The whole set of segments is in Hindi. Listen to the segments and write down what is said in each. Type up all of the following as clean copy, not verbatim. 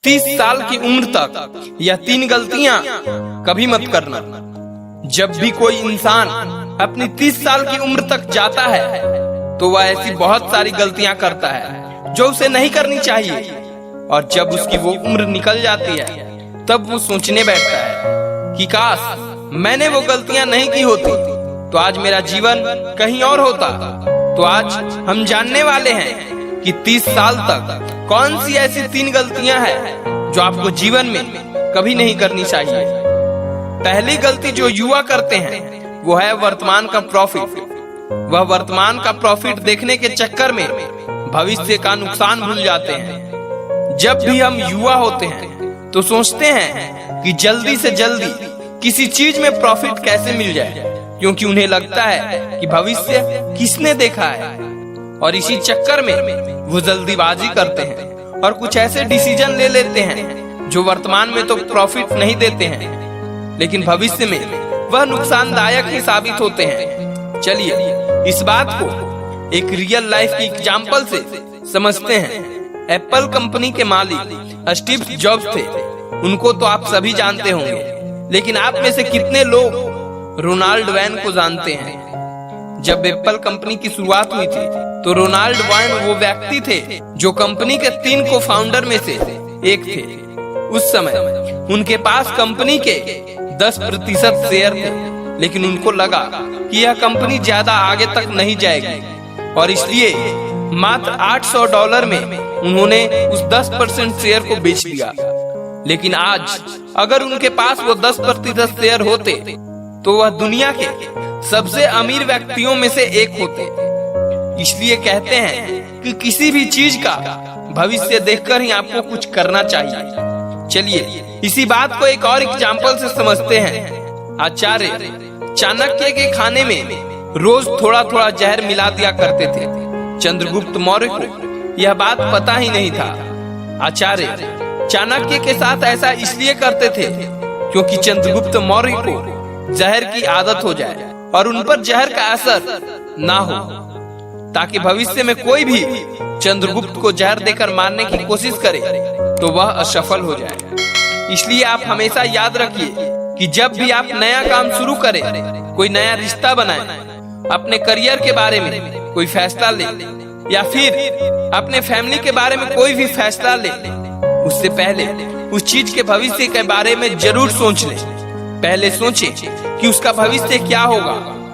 30 साल की उम्र तक यह 3 गलतियां कभी मत करना। जब भी कोई इंसान अपनी 30 साल की उम्र तक जाता है तो वह ऐसी बहुत सारी गलतियां करता है जो उसे नहीं करनी चाहिए, और जब उसकी वो उम्र निकल जाती है तब वो सोचने बैठता है कि काश मैंने वो गलतियां नहीं की होती तो आज मेरा जीवन कहीं और होता। तो आज हम जानने वाले हैं कि 30 साल तक कौन सी ऐसी 3 गलतियां हैं जो आपको जीवन में कभी नहीं करनी चाहिए। पहली गलती जो युवा करते हैं वो है वर्तमान का प्रॉफिट। वह वर्तमान का प्रॉफिट देखने के चक्कर में भविष्य का नुकसान भूल जाते हैं। जब भी हम युवा होते हैं तो सोचते हैं कि जल्दी से जल्दी किसी चीज में प्रॉफिट कैसे मिल जाए, क्योंकि उन्हें लगता है कि भविष्य किसने देखा है, और इसी चक्कर में वो जल्दीबाजी करते हैं और कुछ ऐसे डिसीजन ले लेते हैं जो वर्तमान में तो प्रॉफिट नहीं देते हैं लेकिन भविष्य में वह नुकसानदायक ही साबित होते हैं। चलिए इस बात को एक रियल लाइफ की एग्जांपल से समझते हैं। एप्पल कंपनी के मालिक स्टीव जॉब्स थे। उनको तो आप सभी जानते होंगे, लेकिन आप में से कितने लोग रोनाल्ड वैन को जानते हैं? जब एप्पल कंपनी की शुरुआत हुई थी तो रोनाल्ड वैन वो व्यक्ति थे जो कंपनी के 3 को फाउंडर में से एक थे। उस समय उनके पास कंपनी के 10% शेयर थे, लेकिन उनको लगा कि यह कंपनी ज्यादा आगे तक नहीं जाएगी, और इसलिए मात्र $800 में उन्होंने उस 10% शेयर को बेच दिया। लेकिन आज अगर उनके पास वो 10% शेयर होते तो वह दुनिया के सबसे अमीर व्यक्तियों में से एक होते। इसलिए कहते हैं कि किसी भी चीज का भविष्य देखकर ही आपको कुछ करना चाहिए। चलिए इसी बात को एक और एग्जांपल से समझते हैं। आचार्य चाणक्य के खाने में रोज थोड़ा थोड़ा जहर मिला दिया करते थे। चंद्रगुप्त मौर्य को यह बात पता ही नहीं था। आचार्य चाणक्य के साथ ऐसा इसलिए करते थे क्योंकि चंद्रगुप्त मौर्य को जहर की आदत हो जाए और उन पर जहर का असर ना हो, ताकि भविष्य में कोई भी चंद्रगुप्त को जहर देकर मारने की कोशिश करे तो वह असफल हो जाए। इसलिए आप हमेशा याद रखिए कि जब भी आप नया काम शुरू करें, कोई नया रिश्ता बनाए, अपने करियर के बारे में कोई फैसला ले, या फिर अपने फैमिली के बारे में कोई भी फैसला ले, उससे पहले उस चीज के भविष्य के बारे में जरूर सोच ले। पहले सोचे कि उसका भविष्य क्या होगा,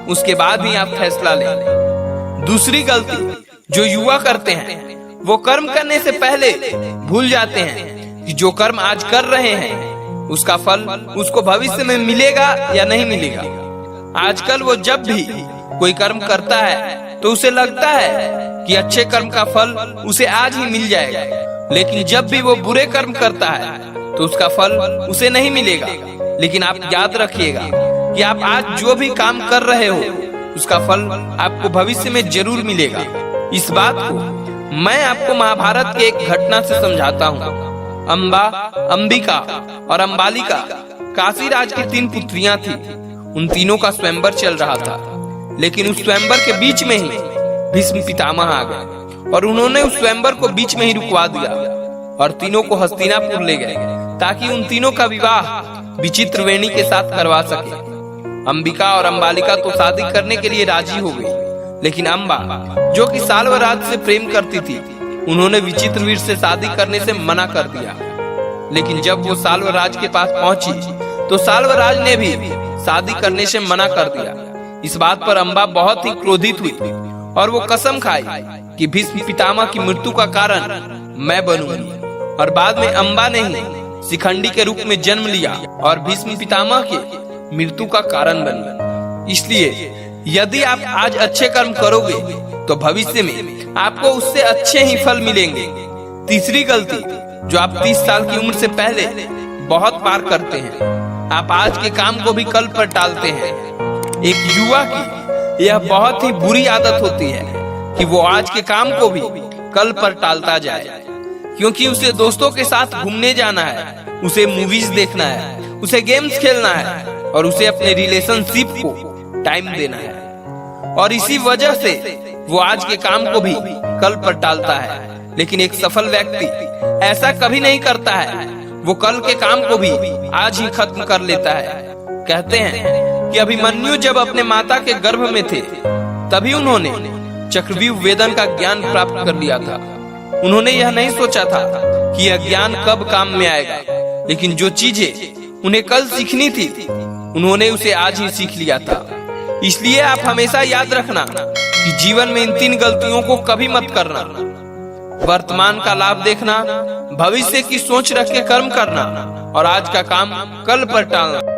उसके बाद ही आप फैसला लें। दूसरी गलती जो युवा करते हैं वो कर्म करने से पहले भूल जाते हैं कि जो कर्म आज कर रहे हैं उसका फल उसको भविष्य में मिलेगा या नहीं मिलेगा। आजकल वो जब भी कोई कर्म करता है तो उसे लगता है कि अच्छे कर्म का फल उसे आज ही मिल जाएगा, लेकिन जब भी वो बुरे कर्म करता है तो उसका फल उसे नहीं मिलेगा। लेकिन आप याद रखिएगा कि आप आज जो भी काम कर रहे हो उसका फल आपको भविष्य में जरूर मिलेगा। इस बात को मैं आपको महाभारत के एक घटना से समझाता हूँ। अंबा, अंबिका और अंबालिका काशी राज की 3 पुत्रियां थी। उन तीनों का स्वयंवर चल रहा था, लेकिन उस स्वयंवर के बीच में ही भीष्म पितामह आ गए और उन्होंने उस स्वयंवर को बीच में ही रुकवा दिया और तीनों को हस्तिनापुर ले गए ताकि उन तीनों का विवाह विचित्रवेणी के साथ करवा सके। अंबिका और अंबालिका तो शादी करने के लिए राजी हो गई, लेकिन अंबा जो कि साल्वराज से प्रेम करती थी, उन्होंने विचित्रवीर से शादी करने से मना कर दिया। लेकिन जब वो साल्वराज के पास पहुंची तो साल्वराज ने भी शादी करने से मना कर दिया। इस बात पर अंबा बहुत ही क्रोधित हुई और वो कसम खाई कि भीष्म पितामह की मृत्यु का कारण मैं बनूंगी, और बाद में अंबा ने ही शिखंडी के रूप में जन्म लिया और भीष्म पितामह के मृत्यु का कारण बनी। इसलिए यदि आप आज अच्छे कर्म करोगे तो भविष्य में आपको उससे अच्छे ही फल मिलेंगे। तीसरी गलती जो आप 30 साल की उम्र से पहले बहुत बार करते हैं, आप आज के काम को भी कल पर टालते हैं। एक युवा की यह बहुत ही बुरी आदत होती है कि वो आज के काम को भी कल पर टालता जाए, क्योंकि उसे दोस्तों के साथ घूमने जाना है, उसे मूवीज देखना है, उसे गेम्स खेलना है, और उसे अपने रिलेशनशिप को टाइम देना है। और इसी वजह से वो आज के काम को भी कल पर टालता है। लेकिन एक सफल व्यक्ति ऐसा कभी नहीं करता है। वो कल के काम को भी आज ही खत्म कर लेता है। कहते हैं कि अभिमन्यु जब अपने माता के गर्भ में थे तभी उन्होंने चक्रव्यूह वेदन का ज्ञान प्राप्त कर लिया था। उन्होंने यह नहीं सोचा था कि यह ज्ञान कब काम में आएगा, लेकिन जो चीजें उन्हें कल सीखनी थी उन्होंने उसे आज ही सीख लिया था। इसलिए आप हमेशा याद रखना कि जीवन में इन 3 गलतियों को कभी मत करना। वर्तमान का लाभ देखना, भविष्य की सोच रख के कर्म करना और आज का काम कल पर टालना।